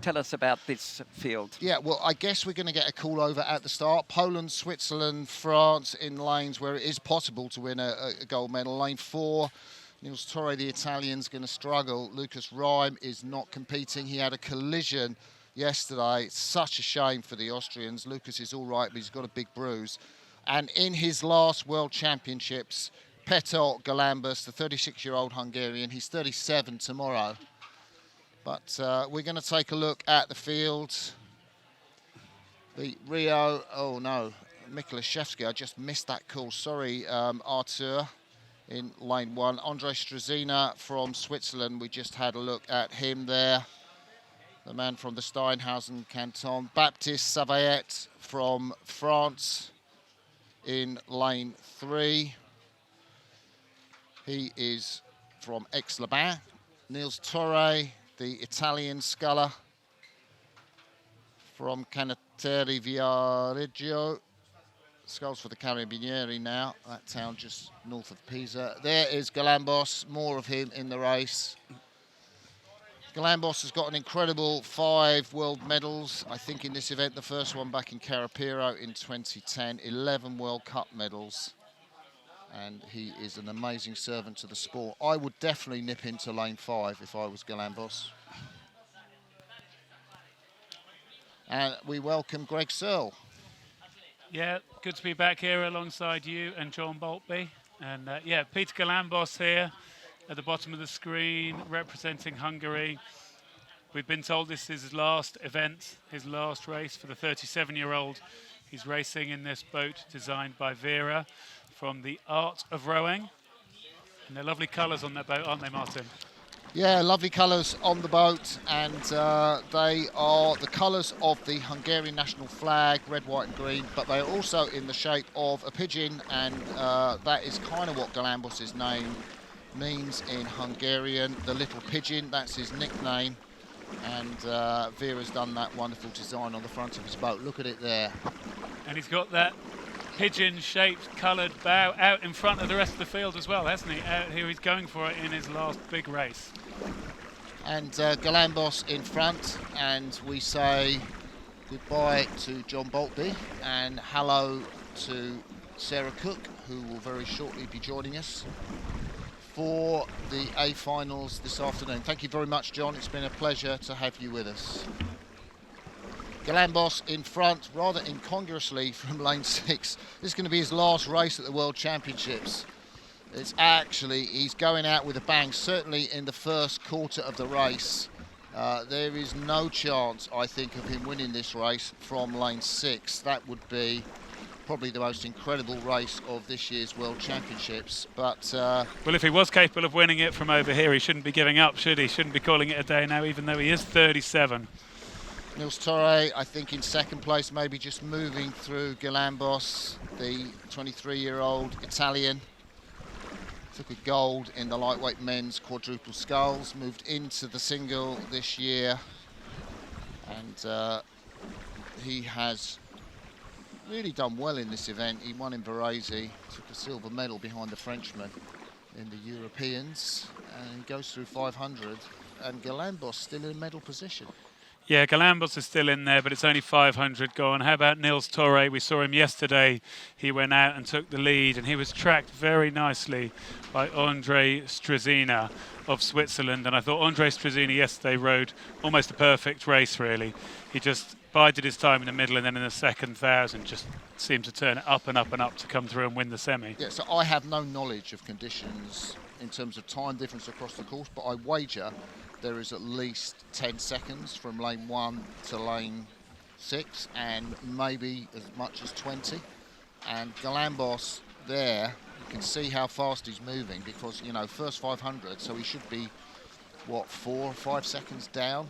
tell us about this field. Yeah, well, I guess we're going to get a call over at the start. Poland, Switzerland, France in lanes where it is possible to win a gold medal. Lane 4, Nils Torre, the Italian's going to struggle. Lucas Rhyme is not competing. He had a collision yesterday. It's such a shame for the Austrians. Lucas is all right, but he's got a big bruise. And in his last World Championships, Petar Galambos, the 36-year-old Hungarian, he's 37 tomorrow. But we're going to take a look at the field. The Rio, oh no, Mikulashevsky, I just missed that call. Sorry, Artur in lane 1. Andre Struzina from Switzerland, we just had a look at him there. The man from the Steinhausen canton. Baptiste Savayet from France in lane 3. He is from Aix-les-Bains. Nils Torre, the Italian sculler from Canottieri Viareggio. Sculls for the Carabinieri now, that town just north of Pisa. There is Galambos, more of him in the race. Galambos has got an incredible 5 world medals, I think in this event, the first one back in Carapiro in 2010, 11 World Cup medals. And he is an amazing servant to the sport. I would definitely nip into lane 5 if I was Galambos. And we welcome Greg Searle. Yeah, good to be back here alongside you and John Boltby. And yeah, Peter Galambos here at the bottom of the screen, representing Hungary. We've been told this is his last event, his last race for the 37-year-old. He's racing in this boat designed by Vera from the Art of Rowing. And they're lovely colours on that boat, aren't they, Martin? Yeah, lovely colours on the boat, and they are the colours of the Hungarian national flag, red, white and green, but they are also in the shape of a pigeon, and that is kind of what Galambos' name means in Hungarian. The little pigeon, that's his nickname, and Vera's done that wonderful design on the front of his boat. Look at it there. And he's got that pigeon-shaped coloured bow out in front of the rest of the field as well, hasn't he? Out here, he's going for it in his last big race. And Galambos in front, and we say goodbye to John Boltby and hello to Sarah Cook, who will very shortly be joining us for the A finals this afternoon. Thank you very much, John. It's been a pleasure to have you with us. Galambos in front, rather incongruously from lane 6. This is going to be his last race at the World Championships. It's actually, he's going out with a bang, certainly in the first quarter of the race. There is no chance, I think, of him winning this race from lane 6. That would be probably the most incredible race of this year's World Championships. But well, if he was capable of winning it from over here, he shouldn't be giving up, should he? Shouldn't be calling it a day now, even though he is 37. Nils Torre, I think, in second place, maybe just moving through Galambos, the 23-year-old Italian. Took a gold in the lightweight men's quadruple sculls, moved into the single this year, and he has really done well in this event. He won in Varese, took a silver medal behind the Frenchman in the Europeans, and he goes through 500, and Galambos still in medal position. Yeah, Galambos is still in there, but it's only 500 gone. How about Nils Torre? We saw him yesterday. He went out and took the lead, and he was tracked very nicely by Andre Struzina of Switzerland. And I thought Andre Struzina yesterday rode almost a perfect race, really. He just bided his time in the middle, and then in the second 1,000 just seemed to turn it up and up and up to come through and win the semi. Yeah, so I have no knowledge of conditions in terms of time difference across the course, but I wager there is at least 10 seconds from lane 1 to lane 6, and maybe as much as 20. And Galambos there, you can see how fast he's moving, because, you know, first 500, so he should be, what, 4 or 5 seconds down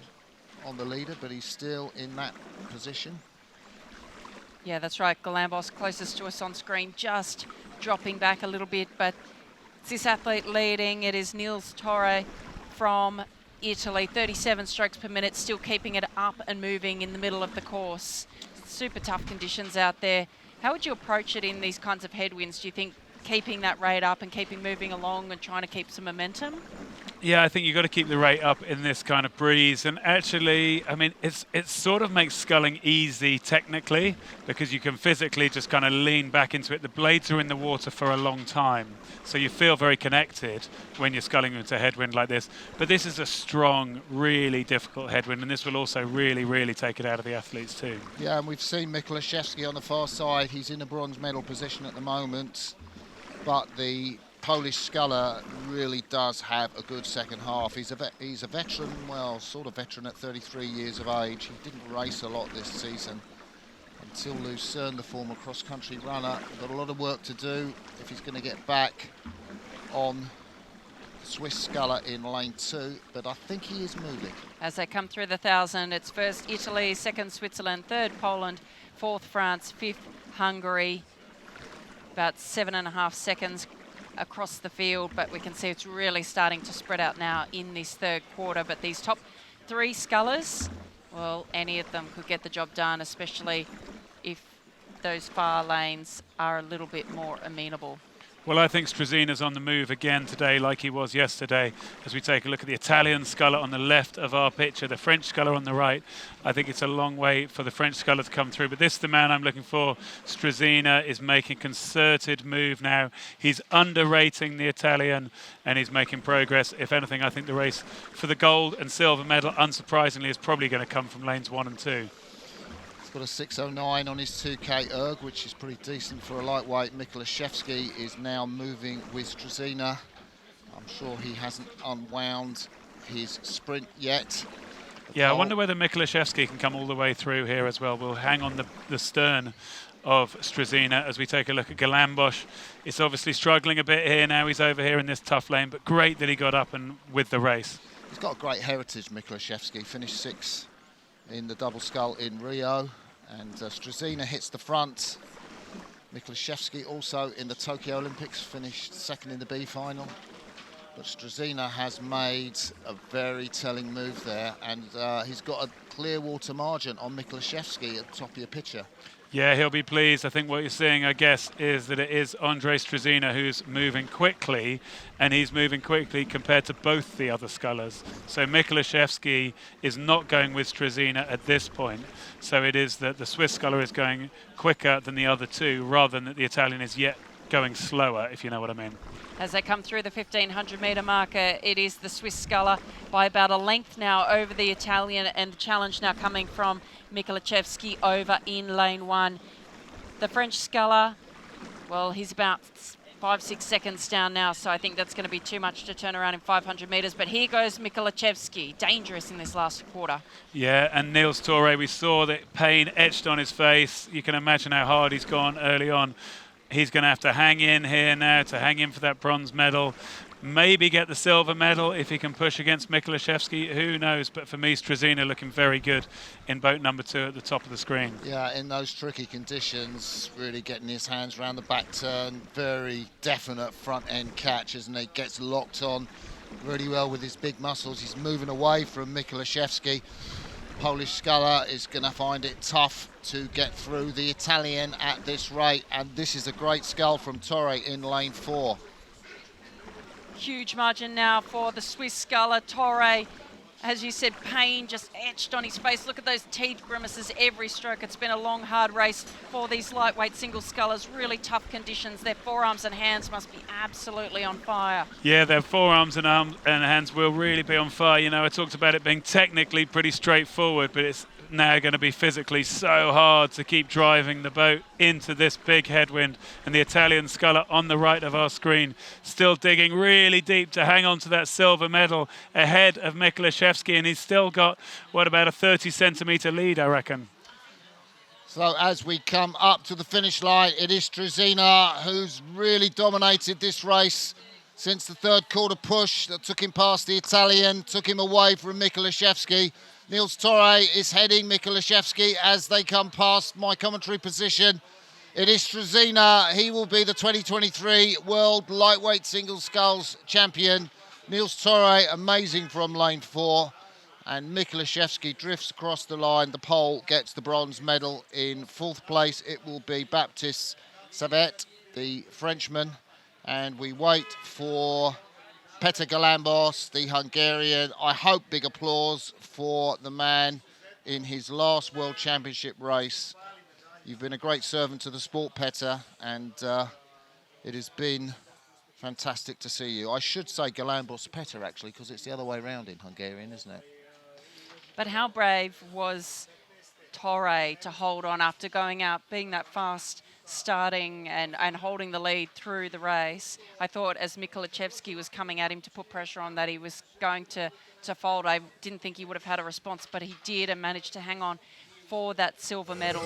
on the leader, but he's still in that position. Yeah, that's right. Galambos closest to us on screen, just dropping back a little bit, but it's this athlete leading. It is Nils Torre from Italy, 37 strokes per minute, still keeping it up and moving in the middle of the course. Super tough conditions out there. How would you approach it in these kinds of headwinds? Do you think keeping that rate up and keeping moving along and trying to keep some momentum? Yeah, I think you've got to keep the rate up in this kind of breeze. And actually, I mean, it sort of makes sculling easy technically because you can physically just kind of lean back into it. The blades are in the water for a long time, so you feel very connected when you're sculling into a headwind like this. But this is a strong, really difficult headwind, and this will also really, really take it out of the athletes too. Yeah, and we've seen Mikulaszewski on the far side. He's in a bronze medal position at the moment, but the Polish sculler really does have a good second half. He's a veteran, well, sort of veteran at 33 years of age. He didn't race a lot this season until Lucerne, the former cross-country runner. Got a lot of work to do if he's going to get back on the Swiss sculler in lane 2, but I think he is moving. As they come through the 1,000, it's first Italy, second Switzerland, third Poland, fourth France, fifth Hungary. About 7.5 seconds across the field, but we can see it's really starting to spread out now in this third quarter. But these top 3 scullers, well, any of them could get the job done, especially if those far lanes are a little bit more amenable. Well, I think Struzina's on the move again today like he was yesterday. As we take a look at the Italian sculler on the left of our picture, the French sculler on the right, I think it's a long way for the French sculler to come through. But this is the man I'm looking for. Struzina is making concerted move now. He's underrating the Italian and he's making progress. If anything, I think the race for the gold and silver medal, unsurprisingly, is probably going to come from lanes 1 and 2. Got a 6:09 on his 2K erg, which is pretty decent for a lightweight. Mikulaszewski is now moving with Struzina. I'm sure he hasn't unwound his sprint yet. Yeah, I wonder whether Mikulaszewski can come all the way through here as well. We'll hang on the stern of Struzina as we take a look at Galambos. It's obviously struggling a bit here now. He's over here in this tough lane, but great that he got up and with the race. He's got a great heritage, Mikulaszewski. Finished 6th in the double scull in Rio. And Struzina hits the front. Mikulaszewski also in the Tokyo Olympics finished 2nd in the B final. But Struzina has made a very telling move there, and he's got a clear water margin on Mikulaszewski at the top of your picture. Yeah, he'll be pleased. I think what you're seeing, I guess, is that it is Andre Struzina who's moving quickly, and he's moving quickly compared to both the other scullers. So Mikulaszewski is not going with Struzina at this point. So it is that the Swiss sculler is going quicker than the other two, rather than that the Italian is yet going slower, if you know what I mean. As they come through the 1,500 metre marker, it is the Swiss sculler by about a length now over the Italian, and the challenge now coming from Mikulaszewski over in lane 1. The French sculler, well, he's about 5-6 seconds down now, so I think that's going to be too much to turn around in 500 metres. But here goes Mikulaszewski, dangerous in this last quarter. Yeah, and Niels Torre, we saw that pain etched on his face. You can imagine how hard he's gone early on. He's going to have to hang in here now to hang in for that bronze medal. Maybe get the silver medal if he can push against Mikulaszewski. Who knows? But for me, Struzina looking very good in boat number 2 at the top of the screen. Yeah, in those tricky conditions, really getting his hands around the back turn. Very definite front end catch, isn't he? Gets locked on really well with his big muscles. He's moving away from Mikulaszewski. Polish sculler is going to find it tough to get through the Italian at this rate, and this is a great scull from Torre in lane 4. Huge margin now for the Swiss sculler. Torre, as you said, pain just etched on his face. Look at those teeth grimaces every stroke. It's been a long, hard race for these lightweight single scullers. Really tough conditions. Their forearms and hands must be absolutely on fire. Yeah, their forearms and arms and hands will really be on fire. You know, I talked about it being technically pretty straightforward, but it's now going to be physically so hard to keep driving the boat into this big headwind. And the Italian sculler on the right of our screen still digging really deep to hang on to that silver medal ahead of Mikulaszewski, and he's still got, what, about a 30-centimetre lead, I reckon. So as we come up to the finish line, it is Struzina who's really dominated this race since the third quarter push that took him past the Italian, took him away from Mikulaszewski. Niels Torre is heading Mikulaszewski as they come past my commentary position. It is Struzina. He will be the 2023 World Lightweight Single Sculls champion. Niels Torre, amazing from lane 4. And Mikulaszewski drifts across the line. The Pole gets the bronze medal. In 4th place, it will be Baptiste Savet, the Frenchman. And we wait for Petar Galambos, the Hungarian. I hope big applause for the man in his last World Championship race. You've been a great servant to the sport, Petar, and it has been fantastic to see you. I should say Galambos Petar, actually, because it's the other way around in Hungarian, isn't it? But how brave was Torre to hold on after going out, being that fast, starting and holding the lead through the race. I thought as Mikolajewski was coming at him to put pressure on that he was going to fold. I didn't think he would have had a response, but he did and managed to hang on for that silver medal.